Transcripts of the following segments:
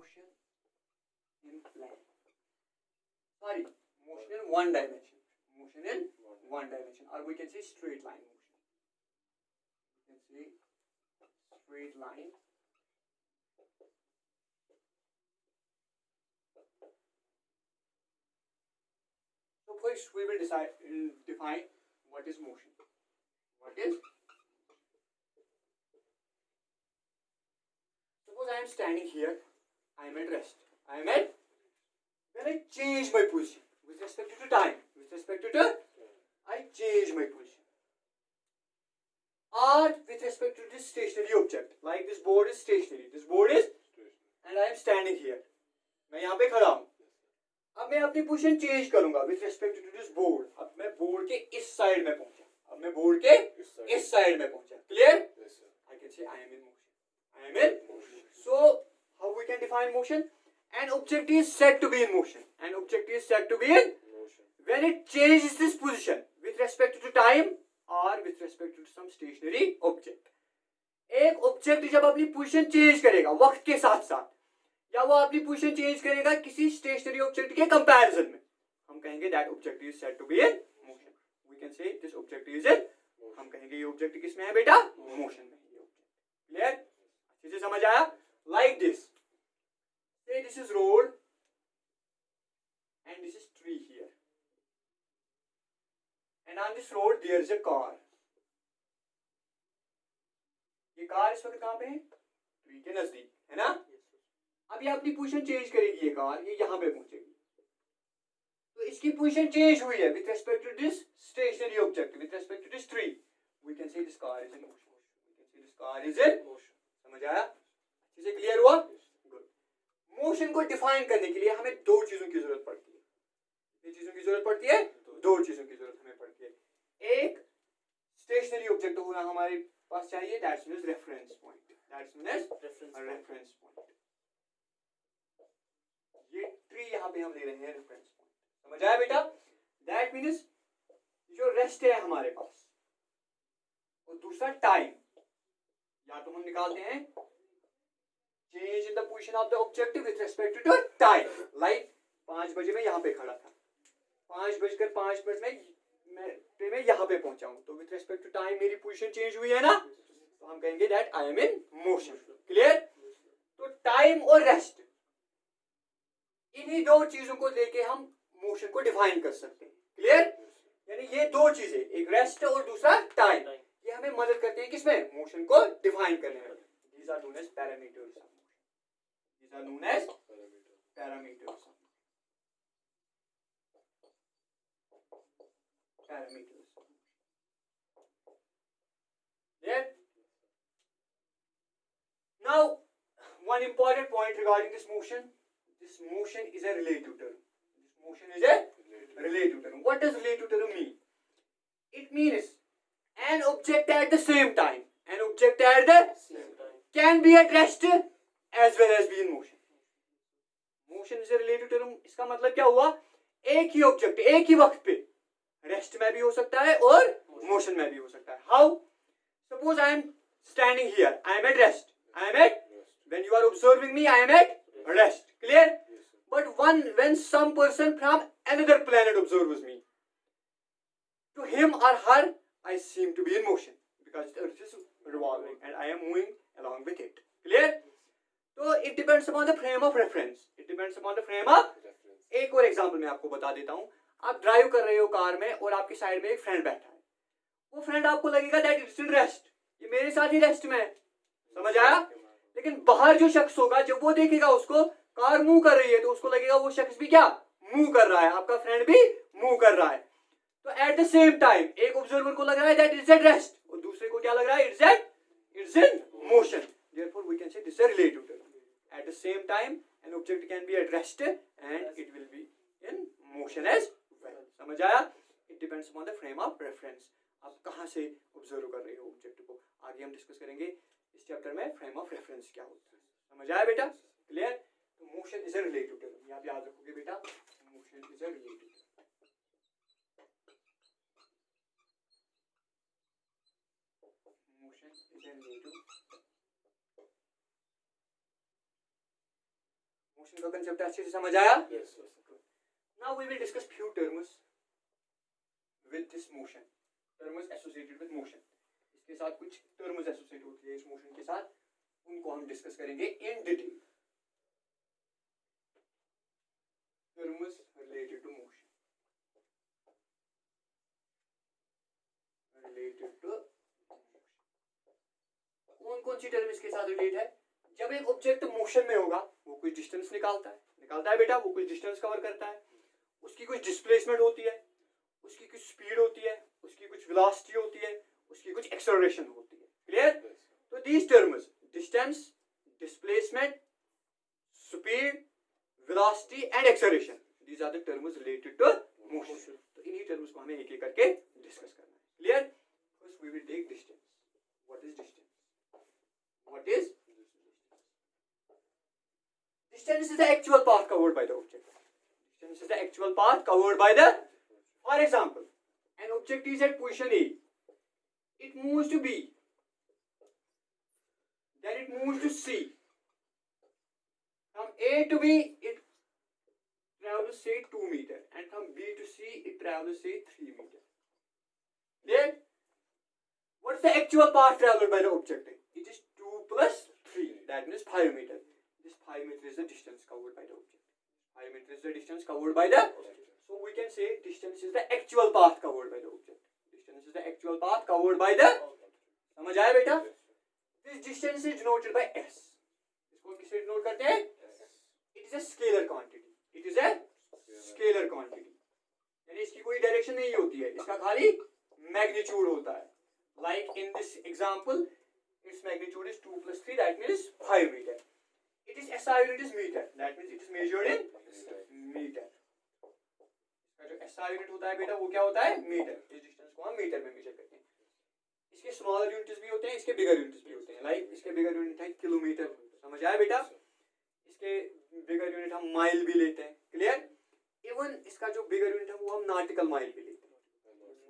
motion in plane. Sorry, motion in one dimension. Motion in one dimension, or we can say straight line motion. We can say straight line. So first we will define what is motion. What is? Suppose I am standing here. I am at rest. I am at. When I change my position with respect to time, with respect to I change my position. Or with respect to this stationary object, like this board is stationary. This board is, and I am standing here. मैं यहाँ पे खड़ा हूँ. अब मैं अपनी position change करूंगा with respect to this board. अब मैं बोर्ड के इस साइड में पहुंचा. अब मैं बोर्ड के इस साइड में पहुंचा. Clear? I can say I am in motion. I am in motion. So how we can define motion? An object is said to be in motion. An object is said to be in motion when it changes this position with respect to time or with respect to some stationary object. एक object जब अपनी position change करेगा वक्त के साथ साथ, या वो अपनी पोजीशन चेंज करेगा किसी स्टेशनरी ऑब्जेक्ट के कंपैरिजन में, हम कहेंगे that object is said to be in motion. We can say this object is in, हम कहेंगे ये ऑब्जेक्ट किस में है बेटा? मोशन में. ये ऑब्जेक्ट क्लियर? अच्छे से समझ आया? Like this, say this is road and this is tree here, and on this road there is a car. ये कार इस वक्त कहाँ पे है? ट्री के नजदीक है ना. अब ये अपनी पोजीशन चेंज करेगी. ये कार ये यहाँ पे पहुंचेगी. तो इसकी पोजीशन चेंज हुई है with respect to this stationary object, with respect to this tree. We can say this car is in motion. We can say this car is in motion. समझ आया? अच्छे से क्लियर हुआ? मोशन को define करने के लिए हमें दो चीजों की जरूरत पड़ती है. कितनी चीजों की जरूरत पड़ती है? दो चीजों की जरूरत हमें पड़ती है. एक स्टेशनरी ऑब्जेक्ट होना हमारे पास चाहिए, that's known as reference point. That's known as reference point. ये ट्री यहाँ पे हम ले रहे हैं रेफरेंस पॉइंट. समझ आया बेटा? दैट मीन्स जो रेस्ट है हमारे पास, और दूसरा टाइम, या तो हम निकालते हैं change in the position of the object with respect to time. Like 5 बजे मैं यहाँ पे खड़ा था, 5:05 मैं यहाँ पे पहुंचा हूँ. तो with respect to time मेरी पोजीशन चेंज हुई है ना, तो हम कहेंगे that I am in motion. Clear? तो टाइम और रेस्ट, इन्हीं दो चीजों को लेके हम मोशन को डिफाइन कर सकते हैं. क्लियर? यानी ये दो चीजें, एक रेस्ट और दूसरा टाइम, ये हमें मदद करते हैं किसमें? मोशन को डिफाइन करने में. These are known as parameters. These are known as parameters. Parameters. There. Now, one important point regarding this motion. This motion is a relative term. This motion is a relative term. What does relative term mean? It means an object at the same time. An object at the same time can be at rest as well as be in motion. Motion is a relative term. इसका मतलब क्या हुआ? एक ही object एक ही वक्त पे rest में भी हो सकता है और मोशन में भी हो सकता है. How? Suppose I am standing here. I am at rest. I am at. When you are observing me, I am at rest. Clear? But when some person from another planet observes me, to him or her, I seem to be in motion because the earth is revolving and I am moving along with it. Clear? So it depends upon the frame of reference. It depends upon the frame of reference. एक और example मैं आपको बता देता हूँ. आप drive कर रहे हो कार में और आपकी साइड में एक फ्रेंड बैठा है. वो फ्रेंड आपको लगेगा दैट इट्स इन रेस्ट, ये मेरे साथ ही रेस्ट में है. समझ आया? लेकिन बाहर जो शख्स होगा जब वो देखेगा उसको कार मूव कर रही है तो उसको लगेगा वो शख्स भी क्या मूव कर रहा है, आपका फ्रेंड भी मूव कर रहा है. तो एट द सेम टाइम एक ऑब्जर्वर को लग रहा है दैट इट्स एट रेस्ट और दूसरे को क्या लग रहा है? It's in motion. Therefore we can say this is a relative term. At the same time an object can be at rest and it will be in motion as well. समझ आया? It depends upon the frame of reference. आप कहाँ से observe कर रहे हो object को, आगे हम डिस्कस करेंगे इस चैप्टर में फ्रेम ऑफ रेफरेंस क्या होता है. समझ आया बेटा? क्लियर? तो motion is a relative term. ये आप याद रखोगे बेटा, motion is a relative term. Motion is a relative. Motion का कंसेप्ट अच्छे से समझ आया? Yes. Now we will discuss few terms with this motion, terms associated with motion. इसके साथ कुछ टर्म्स एसोसिएट होती है इस मोशन के साथ, उनको हम डिस्कस करेंगे in detail. Terms related to motion, related to कौन कौन सी टर्म इसके साथ रिलेट है? जब एक ऑब्जेक्ट मोशन में होगा वो कुछ डिस्टेंस निकालता है बेटा, वो कुछ डिस्टेंस कवर करता है, उसकी कुछ डिस्प्लेसमेंट होती है, उसकी कुछ स्पीड होती है, उसकी कुछ वेलोसिटी होती है, उसकी कुछ एक्सेलरेशन होती है। क्लियर? तो these terms distance, displacement, speed, velocity and acceleration, these are the terms related to motion. तो इन्हीं टर्म्स को हमें एक एक करके डिस्कस करना है। Clear? First we will take distance. What is distance? What is distance? Is the actual path covered by the object. Distance is the actual path covered by the. For example, an object is at position A. It moves to B. Then it moves to C. From A to B, it travels say 2 meters, and from B to C, it travels say 3 meters. Then, what is the actual path traveled by the object? It is 2 plus 3, that means 5 meters. This 5 meters is the distance covered by the object. 5 meters is the distance covered by the. So we can say distance is the actual path covered by the object. Distance is the actual path covered by the. समझ आया बेटा? This distance is denoted by s. इसको किससे denote करते हैं? It is a scalar quantity. It is a scalar quantity. यानी इसकी कोई डायरेक्शन नहीं होती है, इसका खाली मैग्नीट्यूड होता है. Like in this example, its magnitude is 2 plus 3, that means 5 meter. It is SI unit is meter, that means it is measured in meter. जो SI unit होता है बेटा वो क्या होता है? मीटर. इस डिस्टेंस को हम मीटर में मेजर करते हैं. इसके स्मॉलर यूनिट्स भी होते हैं, इसके बिगर यूनिट्स भी होते हैं. लाइक इसके बिगर यूनिट है किलोमीटर, समझ आया बेटा? इसके बिगर यूनिट हम माइल भी लेते हैं. क्लियर? इवन इसका जो बिगर यूनिट है वो हम नॉटिकल माइल भी लेते हैं.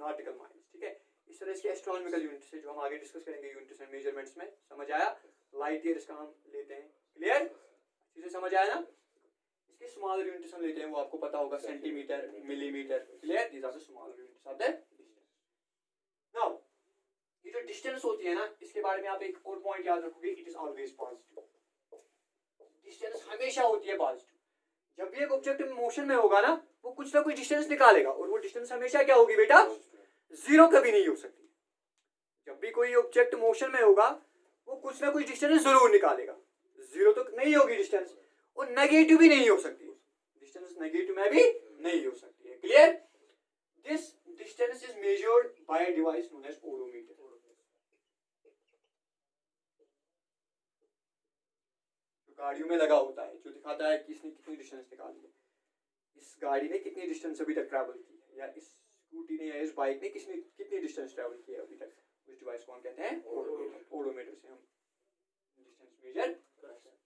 नॉटिकल माइल, ठीक है? इस तरह इसके एस्ट्रोनॉमिकल यूनिट्स है जो हम आगे डिस्कस करेंगे यूनिट्स एंड मेजरमेंट्स में. समझ आया? लाइट ईयर इसका हम लेते हैं. क्लियर? अच्छे से समझ आया ना? इसके स्मॉलर यूनिट्स हम लेते हैं, वो आपको पता होगा, centimetre, millimetre. Clear? These are the smaller units of the distance. Now ये जो डिस्टेंस होती है ना, इसके बारे में आप एक और पॉइंट याद रखोगे, it is always positive. Distance हमेशा होती है पॉजिटिव. जब भी एक ऑब्जेक्ट मोशन में होगा ना, वो कुछ ना कुछ डिस्टेंस निकालेगा, और वो डिस्टेंस हमेशा क्या होगी बेटा? जीरो कभी नहीं हो सकती. जब भी कोई ऑब्जेक्ट मोशन में होगा वो कुछ ना कुछ डिस्टेंस जरूर निकालेगा. जीरो तो नहीं होगी डिस्टेंस, और नेगेटिव भी नहीं हो सकती. डिस्टेंस नेगेटिव में भी नहीं हो सकती है. Clear? This distance is measured by a device known as odometer. जो गाड़ियों में लगा होता है, जो दिखाता है कि इसने कितनी डिस्टेंस निकाली है, इस गाड़ी ने कितनी डिस्टेंस अभी तक ट्रैवल की है, या इस स्कूटी ने या इस बाइक ने कितनी डिस्टेंस ट्रैवल की है अभी तक. उस डिवाइस को हम कहते हैं ओडोमीटर. से हम डिस्टेंस मेजर करते हैं.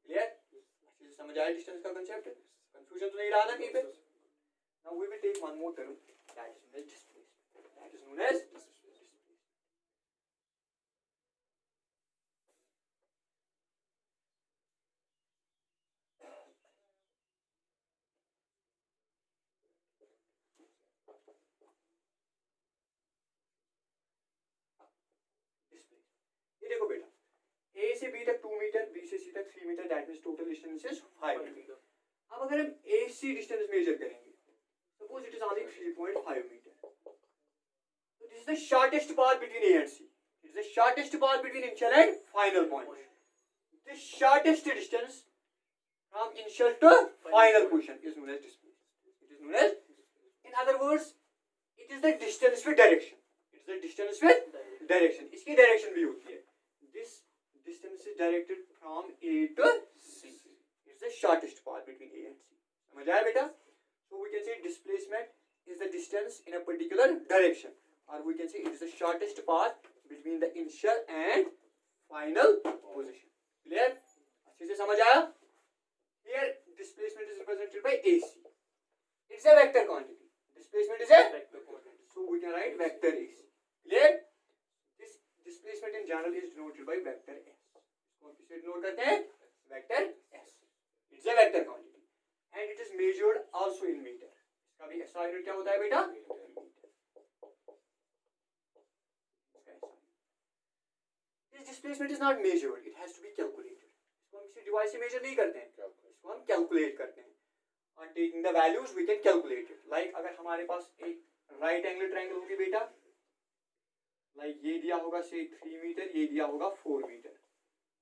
क्लियर? अच्छे से समझ आया डिस्टेंस का कांसेप्ट? कंफ्यूजन तो नहीं रहा ना कहीं पे? Now we will take one more term, that is known as displacement. That is known as ये देखो बेटा, A से B तक 2 मीटर, B से C तक 3 metre, that means total distance is 5 metre. अब अगर हम AC डिस्टेंस मेजर करेंगे, suppose it is only 3.5 metre, तो this is the shortest path between A and C. It is the shortest path between initial and final point. This shortest distance from initial to final position is known as distance. It is known as, in other words, it is the distance with direction. It is the distance with direction. इसकी direction भी होती है. This distance is directed from A to C. It is the shortest path between A and C. समझ आया बेटा? So we can say displacement is the distance in a particular direction, or we can say it is the shortest path between the initial and final position. Clear? अच्छे से समझ आया? Here displacement is represented by AC. It's a vector quantity. Displacement is a vector quantity. So we can write vector AC. Clear? This displacement in general is denoted by vector S. इसको किससे denote करते हैं? Vector S. It's a vector quantity and it is measured also in metre. इसका भी SI unit क्या होता है बेटा? This displacement is not measured, it has to be calculated. इसको हम किसी डिवाइस से मेजर नहीं करते हैं, इसको हम कैलकुलेट करते हैं. On taking the values we can calculate it. Like अगर हमारे पास एक राइट एंगल ट्रायंगल होगी बेटा, like ये दिया होगा से 3 मीटर, ये दिया होगा 4 metre.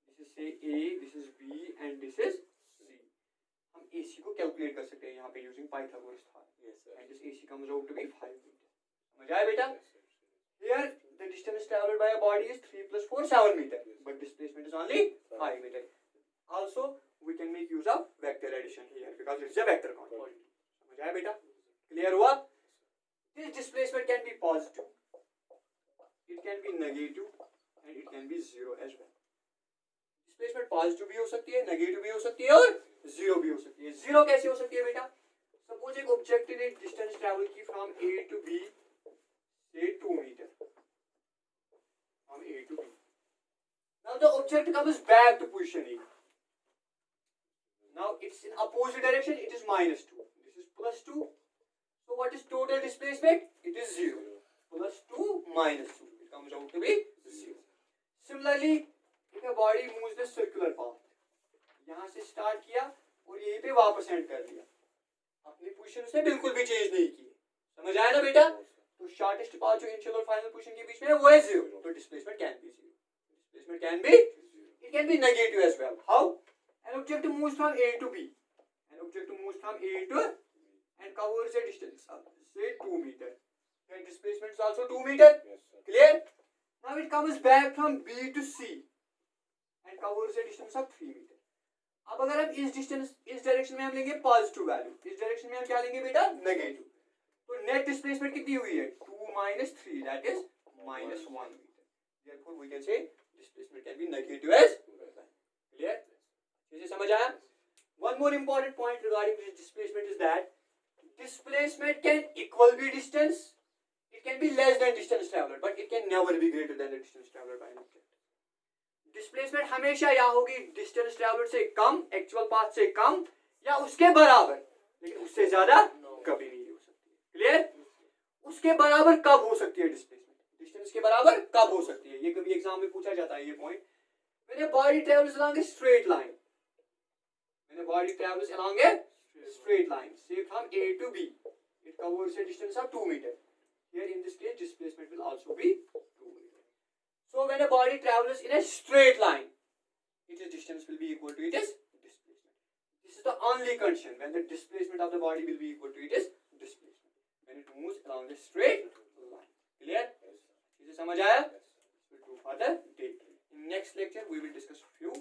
This is say A, this is B and this is C. हम AC को कैलकुलेट कर सकते हैं यहाँ पे using Pythagoras theorem. Yes sir. And this AC comes out to be 5 meter. समझ आया बेटा? Here the distance traveled by a body is 3 plus 4 7 meter, but displacement is only 5 meter. Also we can make use of vector addition here because it is a vector quantity. समझ आया बेटा? Clear हुआ? This displacement can be positive, it can be negative and it can be zero as well. Displacement positive भी हो सकती है, negative भी हो सकती है और zero भी हो सकती है. Zero कैसे हो सकती है बेटा? Suppose एक object ने distance travel की from A to B say 2 meter. From A to B. Now the object comes back to position A. Now it's in opposite direction, it is minus 2. This is plus 2. So what is total displacement? It is 0. Plus 2 minus 2. It comes out to be 0. Similarly, if a body moves the circular path, यहाँ से start किया और यहीं पे वापस end कर दिया, अपनी पोजीशन उसने बिल्कुल भी चेंज नहीं की. समझ आया ना बेटा? तो शॉर्टेस्ट पाथ जो इनिशियल और फाइनल पोजीशन के बीच में है वो है 0. तो displacement can be 0. Displacement can be, it can be negative as well. How? An object moves from A to B. An object moves from A to and covers a distance of say 2 meter. Then displacement is also 2 meter. Clear? Now it comes back from B to C and covers a distance of 3 meter. अब अगर हम इस distance इस direction में हम लेंगे positive value, इस direction में हम क्या लेंगे बेटा? नेगेटिव. तो नेट डिस्प्लेसमेंट कितनी हुई है? 2 minus 3 that is minus 1 meter. Therefore we can say displacement can be negative as well. Clear? इसे समझ आया? One more important point regarding this displacement is that displacement can equal be distance, it can be less than distance traveled, but it can never be greater than the distance traveled by an object. Displacement हमेशा या होगी distance traveled से कम, actual path से कम या उसके बराबर, लेकिन उससे ज्यादा कभी नहीं हो सकती. Clear? उसके बराबर कब हो सकती है डिस्प्लेसमेंट? डिस्टेंस के बराबर कब हो सकती है? ये कभी एग्जाम में पूछा जाता है ये point. When a body travels along a straight line, when a body travels along a straight line, say from A to B, it covers a distance of 2 meter. Here in this case, displacement will also be 2 meter. So when a body travels in a straight line, its distance will be equal to its displacement. This is the only condition when the displacement of the body will be equal to its displacement. When it moves along the straight line. Clear? इसे समझ आया? We'll do further. In next lecture, we will discuss few